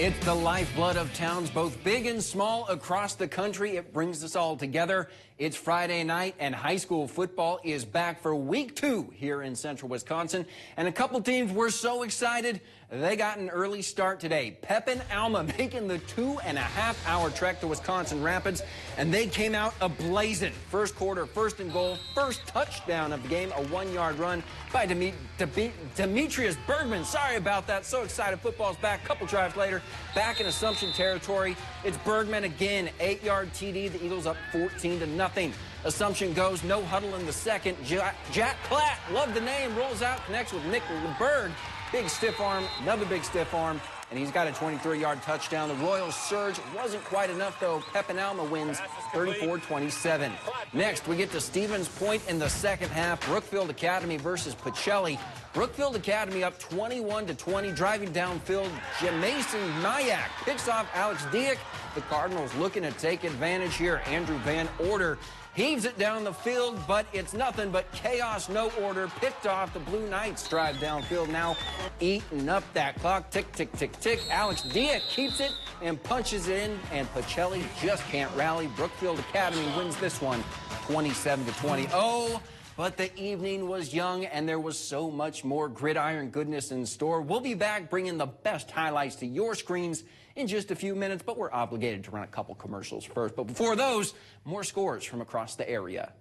It's the lifeblood of towns, both big and small, across the country. It brings us all together. It's Friday night, and high school football is back for week 2 here in central Wisconsin. And a couple teams were so excited, they got an early start today. Pep and Alma making the 2.5-hour trek to Wisconsin Rapids, and they came out ablazing. First quarter, first and goal, first touchdown of the game, a 1-yard run by Demetrius Bergman. Sorry about that. So excited. Football's back. Couple drives later, back in Assumption territory. It's Bergman again, 8-yard TD. The Eagles up 14-0. Assumption goes, no huddle in the second. Jack Platt, love the name, rolls out, connects with Nick LeBerg. Big stiff arm, another big stiff arm, and he's got a 23-yard touchdown. The Royals surge wasn't quite enough, though. Pep and Alma wins 34-27. Next, we get to Stevens Point in the second half. Brookfield Academy versus Pacelli. Brookfield Academy up 21-20, driving downfield. Mason Mayak picks off Alex Diak. The Cardinals looking to take advantage here. Andrew Van Order heaves it down the field, but it's nothing but chaos, no order. Picked off. The Blue Knights drive downfield now, eating up that clock. Tick, tick, tick, tick. Alex Diak keeps it and punches it in, and Pacelli just can't rally. Brookfield Academy wins this one 27-20. Oh, but the evening was young, and there was so much more gridiron goodness in store. We'll be back bringing the best highlights to your screens in just a few minutes, but we're obligated to run a couple commercials first. But before those, more scores from across the area.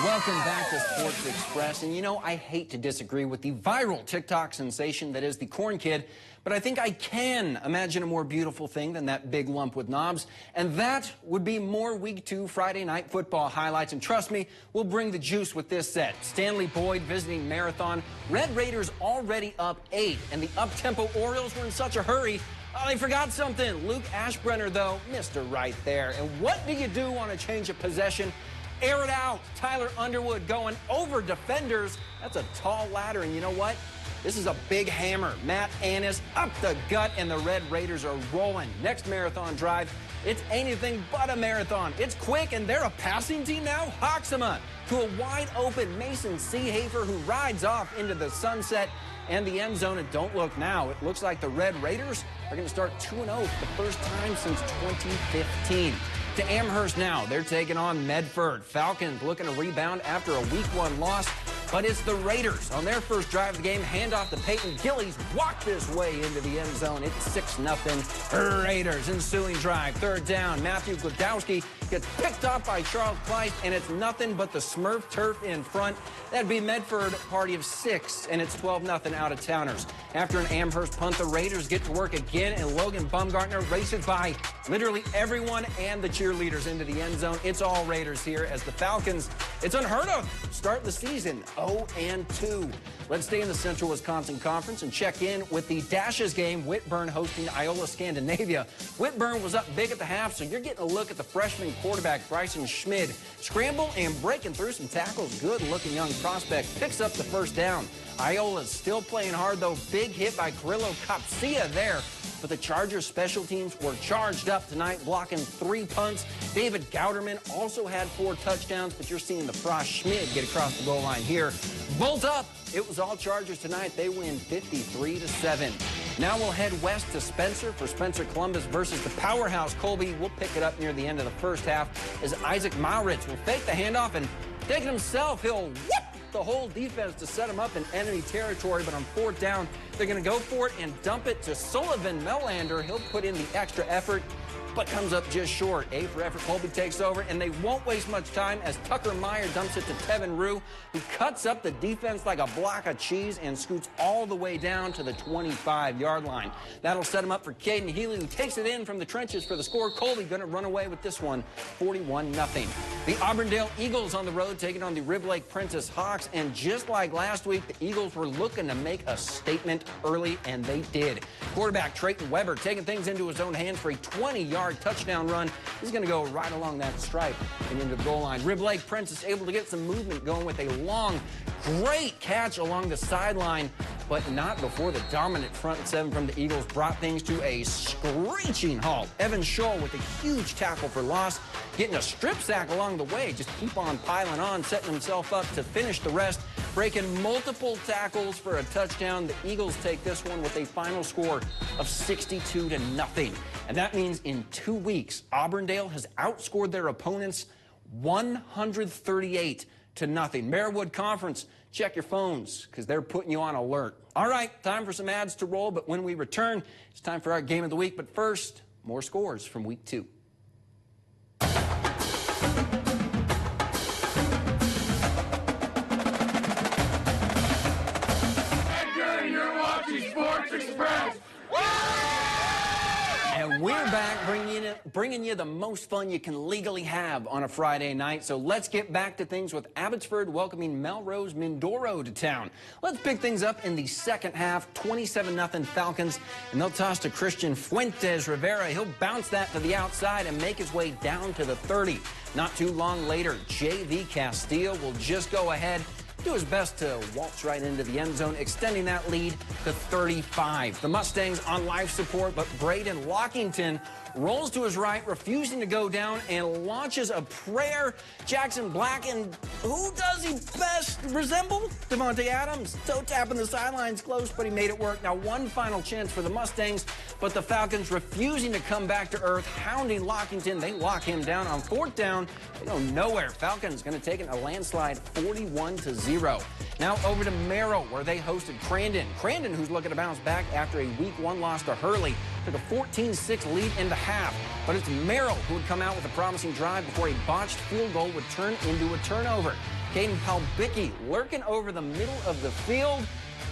Welcome back to Sports Express. And you know, I hate to disagree with the viral TikTok sensation that is the Corn Kid, but I think I can imagine a more beautiful thing than that big lump with knobs. And that would be more Week 2 Friday Night Football highlights. And trust me, we'll bring the juice with this set. Stanley Boyd visiting Marathon. Red Raiders already up 8, and the up-tempo Orioles were in such a hurry. Oh, they forgot something. Luke Ashbrenner, though, missed her right there. And what do you do on a change of possession? Air it out. Tyler Underwood going over defenders. That's a tall ladder, and you know what? This is a big hammer. Matt Annis up the gut, and the Red Raiders are rolling. Next marathon drive, it's anything but a marathon. It's quick, and they're a passing team now. Hoxema to a wide-open Mason Seehafer, who rides off into the sunset and the end zone. And don't look now. It looks like the Red Raiders are going to start 2-0 for the first time since 2015. To Amherst now. They're taking on Medford. Falcons looking to rebound after a Week 1 loss, but it's the Raiders. On their first drive of the game, handoff to Peyton Gillies. Walk this way into the end zone. It's 6-0 Raiders. Ensuing drive. Third down. Matthew Glodowski gets picked off by Charles Price, and it's nothing but the Smurf turf in front. That'd be Medford, party of 6, and it's 12-0 out-of-towners. After an Amherst punt, the Raiders get to work again, and Logan Baumgartner races by literally everyone and the cheerleaders into the end zone. It's all Raiders here as the Falcons, it's unheard of, start the season 0-2. Let's stay in the Central Wisconsin Conference and check in with the Dashes game. Whitburn hosting Iola Scandinavia. Whitburn was up big at the half, so you're getting a look at the freshman quarterback Bryson Schmid. Scramble and breaking through some tackles. Good-looking young prospect picks up the first down. Iola's still playing hard, though. Big hit by Carrillo Capsia there. But the Chargers special teams were charged up tonight, blocking 3 punts. David Gouderman also had 4 touchdowns, but you're seeing the Frost Schmid get across the goal line here. Bolt up. It was all Chargers tonight. They win 53-7. Now we'll head west to Spencer for Spencer Columbus versus the powerhouse Colby. We'll pick it up near the end of the first half as Isaac Mauritz will fake the handoff and take it himself. He'll whoop the whole defense to set him up in enemy territory, but on 4th down, they're going to go for it and dump it to Sullivan Melander. He'll put in the extra effort, but comes up just short. A for effort. Colby takes over, and they won't waste much time as Tucker Meyer dumps it to Tevin Rue, who cuts up the defense like a block of cheese and scoots all the way down to the 25-yard line. That'll set him up for Caden Healy, who takes it in from the trenches for the score. Colby going to run away with this one, 41-0. The Auburndale Eagles on the road taking on the Rib Lake Princess Hawks, and just like last week, the Eagles were looking to make a statement early, and they did. Quarterback Trayton Weber taking things into his own hands for a 20-yard touchdown run. He's going to go right along that stripe and into the goal line. Rib Lake Princess able to get some movement going with a long, great catch along the sideline. but not before the dominant front seven from the Eagles brought things to a screeching halt. Evan Scholl with a huge tackle for loss, getting a strip sack along the way. Just keep on piling on, setting himself up to finish the rest, breaking multiple tackles for a touchdown. The Eagles take this one with a final score of 62-0. And that means in 2 weeks, Auburndale has outscored their opponents 138-0. Marewood Conference, check your phones because they're putting you on alert. All right, time for some ads to roll, but when we return, it's time for our game of the week. But first, more scores from week 2. You're watching Sports Express. And we're back bringing you the most fun you can legally have on a Friday night. So let's get back to things with Abbotsford welcoming Melrose Mindoro to town. Let's pick things up in the second half, 27-0 Falcons, and they'll toss to Christian Fuentes Rivera. He'll bounce that to the outside and make his way down to the 30. Not too long later, J.V. Castillo will just go ahead, do his best to waltz right into the end zone, extending that lead to 35. The Mustangs on life support, but Braden Lockington rolls to his right, refusing to go down, and launches a prayer. Jackson Black, and who does he best resemble? Devontae Adams, toe tapping the sidelines close, but he made it work. Now one final chance for the Mustangs, but the Falcons refusing to come back to earth, hounding Lockington. They lock him down on 4th down. They go nowhere. Falcons going to take it a landslide 41-0. Now over to Merrill, where they hosted Crandon. Crandon, who's looking to bounce back after a Week 1 loss to Hurley, took a 14-6 lead into half. But it's Merrill who would come out with a promising drive before a botched field goal would turn into a turnover. Caden Palbicki lurking over the middle of the field,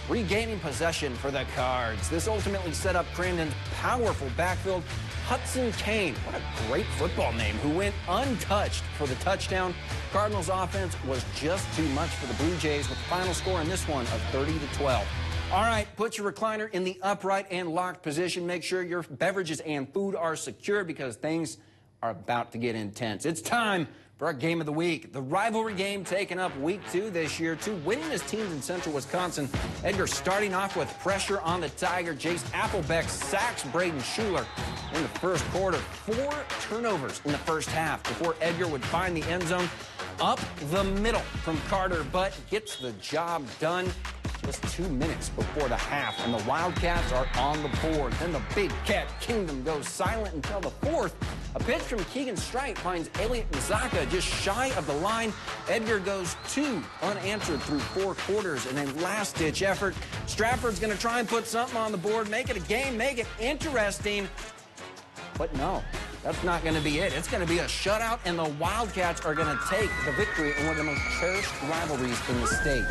regaining possession for the Cards. This ultimately set up Crandon's powerful backfield. Hudson Kane, what a great football name, who went untouched for the touchdown. Cardinals offense was just too much for the Blue Jays with the final score in this one of 30-12. All right, put your recliner in the upright and locked position. Make sure your beverages and food are secure because things are about to get intense. It's time for our game of the week. The rivalry game taking up week 2 this year. 2 winningest teams in Central Wisconsin. Edgar starting off with pressure on the Tiger. Jace Applebeck sacks Braden Schuler in the first quarter. 4 turnovers in the first half before Edgar would find the end zone up the middle from Carter, but gets the job done. Just 2 minutes before the half, and the Wildcats are on the board. Then the Big Cat Kingdom goes silent until the 4th. A pitch from Keegan Strite finds Elliot Mazaka just shy of the line. Edgar goes 2 unanswered through 4 quarters, and then last-ditch effort. Stratford's going to try and put something on the board, make it a game, make it interesting. But no, that's not going to be it. It's going to be a shutout, and the Wildcats are going to take the victory in one of the most cherished rivalries in the state.